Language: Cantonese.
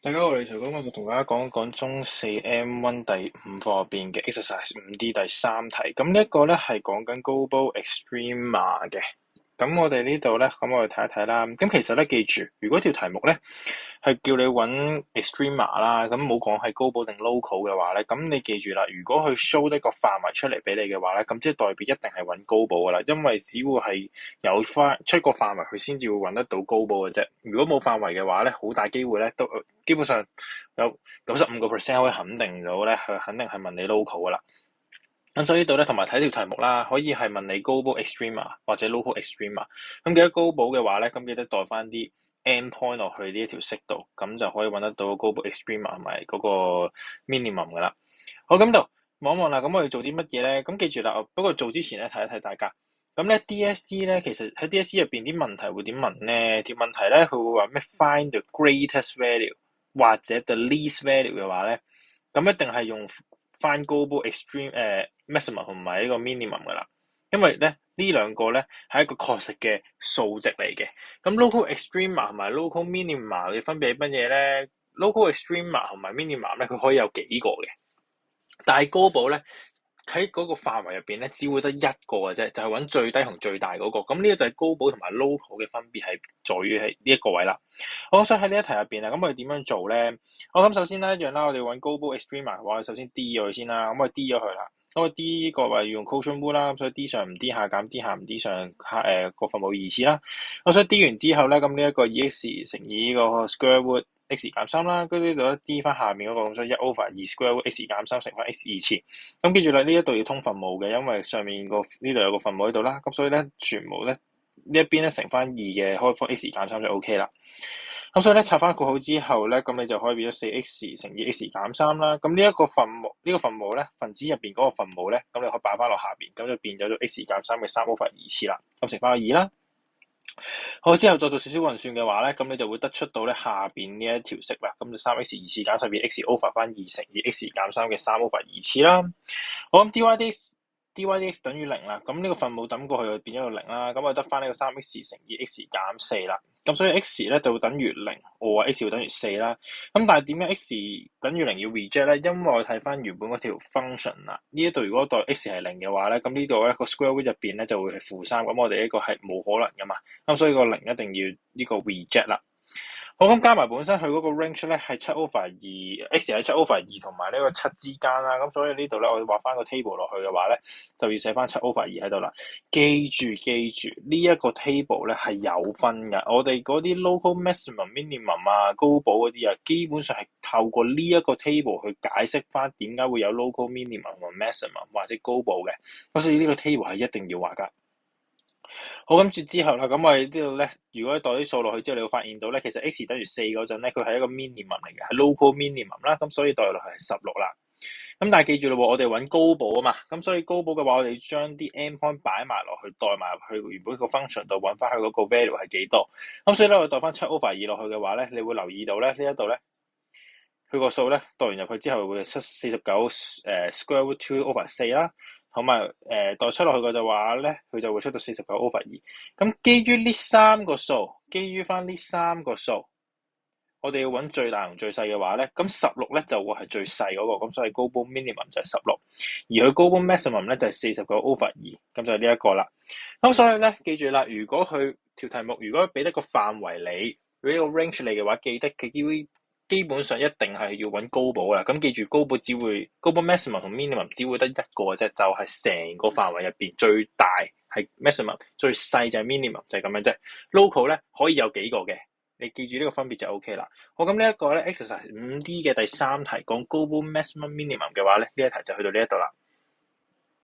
大家好，我係徐哥，我就同大家講一講中四 M1 第五課入邊嘅 exercise 5D 第三題。咁呢一個咧係講緊 Global Extrema 嘅。咁我哋呢度咧，咁我哋睇一睇啦。咁其實咧，記住，如果條題目咧係叫你揾 extrema 啦，咁冇講係 global 定 local 嘅話咧，咁你記住啦。如果佢 show 一個範圍出嚟俾你嘅話咧，咁即係代表一定係揾 global 噶啦，因為只會係有出個範圍，佢先至會揾得到 global 嘅啫。如果冇範圍嘅話咧，好大機會咧都基本上有95%可以肯定到咧，佢肯定係問你 local 噶啦。咁所以呢度咧，同埋睇條題目啦，可以係問你 global extrema 或者 local extrema。咁記得 global 嘅話咧，咁記得代翻啲 end point 落去呢一條式度，咁就可以揾得到 global extrema 同埋嗰個 minimum 噶啦。好，咁度望一望啦，咁我哋做啲乜嘢咧？咁記住啦，不過做之前咧睇一睇大家。咁咧 DSE 咧，其實喺 DSE 入邊啲問題會點問咧？條問題咧，佢會話咩 find the greatest value 或者 the least value 嘅話咧，咁一定係用翻 global extreme maximum 同埋呢個 minimum 噶啦，因為咧呢兩個咧係一個確實嘅數值嚟嘅。咁 local extrema 同埋 local minima 嘅分別係乜嘢咧？local extrema 同埋 minima 咧，佢可以有幾個嘅，但係 global 咧喺嗰個範圍入邊咧，只會得一個嘅啫，就係揾最低同最大嗰個。咁呢個就係 global 同埋 local 嘅分別係在於係呢一個位啦。好，所以喺呢一題入邊啊，咁我哋點樣做咧？好，咁首先咧一樣啦，我哋揾 global extrema 嘅話，首先 D 咗佢先啦。咁我 D 咗佢啦。咁我 D 個位要用 quotient rule 啦，咁所以 D 上唔 D 下減 D 下唔 D 上個分母二次啦。咁所以 D 完之後咧，咁呢一個 2x 乘以呢個 square root x 減3啦，跟住呢度咧 D 翻下面嗰個，咁所以1 over 2 square root x 減3乘翻 x 二次。咁記住啦，呢一度要通分母嘅，因為上面呢度有個分母喺度啦，咁所以咧全部咧呢一邊咧乘翻2嘅開方 x 減3就 OK 啦。咁所以咧拆翻括號之後咧，咁你就可以變咗 4x 乘以 x 減3啦。咁呢一個分母咧，分子入邊嗰個分母咧，咁你可以擺翻落下邊，咁就變咗做 x 減3嘅3 over 2次啦。咁乘翻個2啦。好，之後再做少少運算嘅話咧，咁你就會得出到咧下邊呢一條式啦。咁就 3x 二次減12 x over 翻2乘以 x 減3嘅3 over 2次啦。好，咁 dydx 等於0啦。咁呢個分母抌過去就變咗個0啦。咁我得翻呢個 3x 乘以 x 減4啦。咁所以 x 咧就會等於0，我話 x 會等於4啦。咁但係點解 x 等於0要 reject 咧？因為我睇翻原本嗰條 function 啦，呢一度如果代 x 係0嘅話咧，咁呢度咧個 square root 入邊咧就會係負3，咁我哋呢個係冇可能噶嘛。咁所以個0一定要呢個 reject 啦。好，咁加埋本身佢嗰個 range 咧係7 over 2 x 係7 over 2同埋呢個7之間啦，咁所以呢度咧我哋畫翻個 table 落去嘅話咧，就要寫翻7 over 2喺度啦。記住呢一個 table 咧係有分㗎，我哋嗰啲 local maximum minimum 啊、global 嗰啲啊，基本上係透過呢一個 table 去解釋翻點解會有 local minimum 同 maximum 或者 global 嘅，咁所以呢個 table 係一定要畫㗎。好，咁之後啦，咁我哋呢度咧，如果代啲數落去之後，你會發現到咧，其實 x 等於4嗰陣咧，佢係一個 minimum 嚟嘅，係 local minimum 啦，咁所以代落去係16啦。咁但係記住咯，我哋揾高保啊嘛，咁所以高保嘅話，我哋將啲 end point 擺埋落去，代埋入去原本個 function 度揾翻佢嗰個 value 係幾多。咁所以咧，我哋代翻7 over 2落去嘅話咧，你會留意到咧，呢一度咧，佢個數咧代完入去之後會49square root 2 over 4啦。同埋代出落去嘅就話咧，佢就會出到49 over 2。咁基於呢三個數，我哋要揾最大同最細嘅話咧，咁16咧就會係最細嗰個，咁所以 global minimum 就係16，而佢 global maximum 咧就係49 over 2，咁就係呢一個啦。咁所以咧，記住啦，如果佢條題目如果俾得個範圍你，俾個 range 你嘅話，記得佢基本上一定係要揾高保啦。咁記住高保maximum 同 minimum 只會得一個嘅啫，就係成個範圍入邊最大係 maximum，最細就係 minimum，就係咁樣啫。local 咧可以有幾個嘅，你記住呢個分別就 OK 啦。好，咁呢一個咧 exercise 5D 嘅第三題講 global maximum minimum 嘅話咧，呢一題就去到呢一度啦。